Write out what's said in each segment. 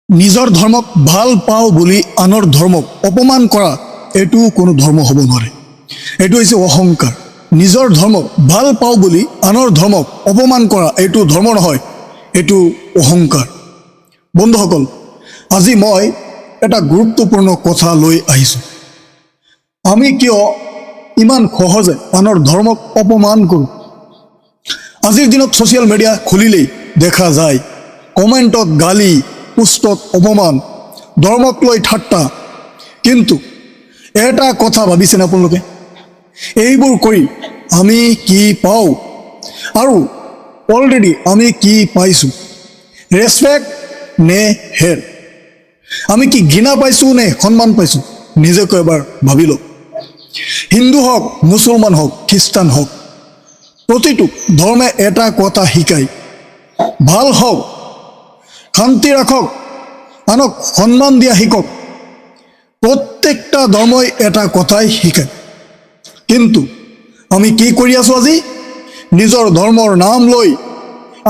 নিজৰ ধৰ্মক ভাল পাওঁ বুলি আনৰ ধৰ্মক অপমান কৰা এইটো কোনো ধৰ্ম হ'ব নোৱাৰে। এইটো হৈছে অহংকাৰ। নিজৰ ধৰ্মক ভাল পাওঁ বুলি আনৰ ধৰ্মক অপমান কৰা এইটো ধৰ্ম নহয়, এইটো অহংকাৰ। বন্ধুসকল, আজি মই এটা গুৰুত্বপূৰ্ণ কথা লৈ আহিছোঁ। আমি কিয় ইমান সহজে আনৰ ধৰ্মক অপমান কৰোঁ? আজিৰ দিনত ছ'চিয়েল মিডিয়া খুলিলেই দেখা যায় কমেণ্টত গালি, পোষ্টত অপমান, ধৰ্মক লৈ ঠাট্টা। কিন্তু এটা কথা ভাবিছেনে আপোনালোকে? এইবোৰ কৰি আমি কি পাওঁ আৰু অলৰেডি আমি কি পাইছোঁ? ৰেচপেক্ট নে হেৰ? আমি কি ঘৃণা পাইছোঁ নে সন্মান পাইছোঁ? নিজকে এবাৰ ভাবি লওক। হিন্দু হওক, মুছলমান হওক, খ্ৰীষ্টান হওক, প্ৰতিটো ধৰ্মে এটা কথা শিকায়, ভাল হওক, শান্তি ৰাখক, আনক সন্মান দিয়া শিকক। প্ৰত্যেকটা ধৰ্মই এটা কথাই শিকায়। কিন্তু আমি কি কৰি আছোঁ? আজি নিজৰ ধৰ্মৰ নাম লৈ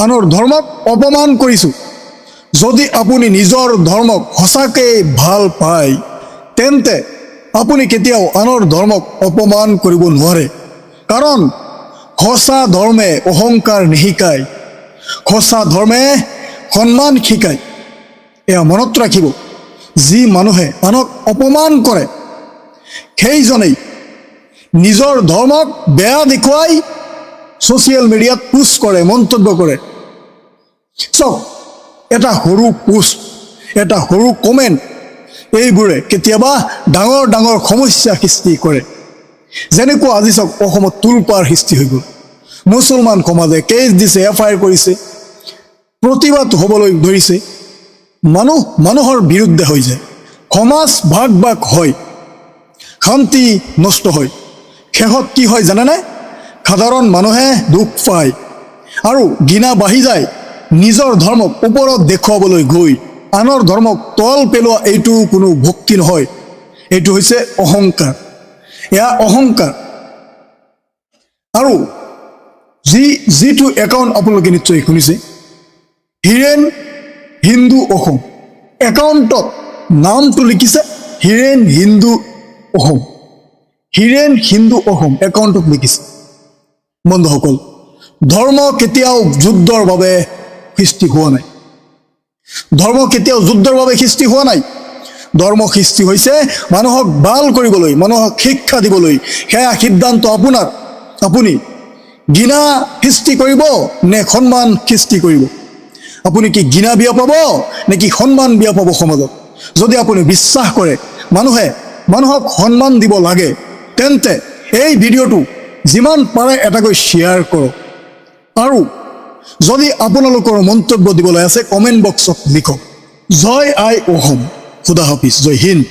আনৰ ধৰ্মক অপমান কৰিছোঁ। যদি আপুনি নিজৰ ধৰ্মক সঁচাকৈ ভাল পায়, তেন্তে আপুনি কেতিয়াও আনৰ ধৰ্মক অপমান কৰিব নোৱাৰে। কাৰণ সঁচা ধৰ্মে অহংকাৰ নিশিকায়, সঁচা ধৰ্মে সন্মান শিকায়। এয়া মনত ৰাখিব, যি মানুহে আনক অপমান কৰে সেইজনেই নিজৰ ধৰ্মক বেয়া দেখুৱাই ছ'চিয়েল মিডিয়াত পোষ্ট কৰে, মন্তব্য কৰে। চাওক, এটা সৰু পোষ্ট, এটা সৰু কমেণ্ট, এইবোৰে কেতিয়াবা ডাঙৰ ডাঙৰ সমস্যা সৃষ্টি কৰে। যেনেকুৱা আজি চাওক, অসমত তোলপাৰ সৃষ্টি হৈ গ'ল। মুছলমান সমাজে কেছ দিছে, FIR কৰিছে, প্ৰতিবাদ হ'বলৈ ধৰিছে। মানুহৰ বিৰুদ্ধে হৈ যায়, সমাজ ভাগ ভাগ হয়, শান্তি নষ্ট হয়। শেষত কি হয় জানেনে? সাধাৰণ মানুহে দুখ পায় আৰু ঘৃণা বাঢ়ি যায়। নিজৰ ধৰ্মক ওপৰত দেখুৱাবলৈ গৈ আনৰ ধৰ্মক তল পেলোৱা এইটো কোনো ভক্তি নহয়, এইটো হৈছে অহংকাৰ। এয়া অহংকাৰ। আৰু যিটো একাউণ্ট আপোনালোকে নিশ্চয় শুনিছে, হীৰেণ হিন্দু অসম, একাউণ্টত নামটো লিখিছে হীৰেণ হিন্দু অসম, হীৰেণ হিন্দু অসম একাউণ্টত লিখিছে। বন্ধুসকল, ধৰ্ম কেতিয়াও যুদ্ধৰ বাবে সৃষ্টি হোৱা নাই। ধৰ্ম কেতিয়াও যুদ্ধৰ বাবে সৃষ্টি হোৱা নাই। ধৰ্ম সৃষ্টি হৈছে মানুহক ভাল কৰিবলৈ, মানুহক শিক্ষা দিবলৈ। সেয়া সিদ্ধান্ত আপোনাৰ। আপুনি ঘৃণা সৃষ্টি কৰিব নে সন্মান সৃষ্টি কৰিব? আপুনি কি ঘৃণা বিয়পাব নেকি সন্মান বিয়পাব সমাজত? যদি আপুনি বিশ্বাস কৰে মানুহক সন্মান দিব লাগে, তেন্তে এই ভিডিঅ'টো যিমান পাৰে এটাকৈ শ্বেয়াৰ কৰক। আৰু যদি আপোনালোকৰ মন্তব্য দিবলৈ আছে, কমেণ্ট বক্সত লিখক। জয় আই অসম, খুদা হাফিজ, জয় হিন্দ।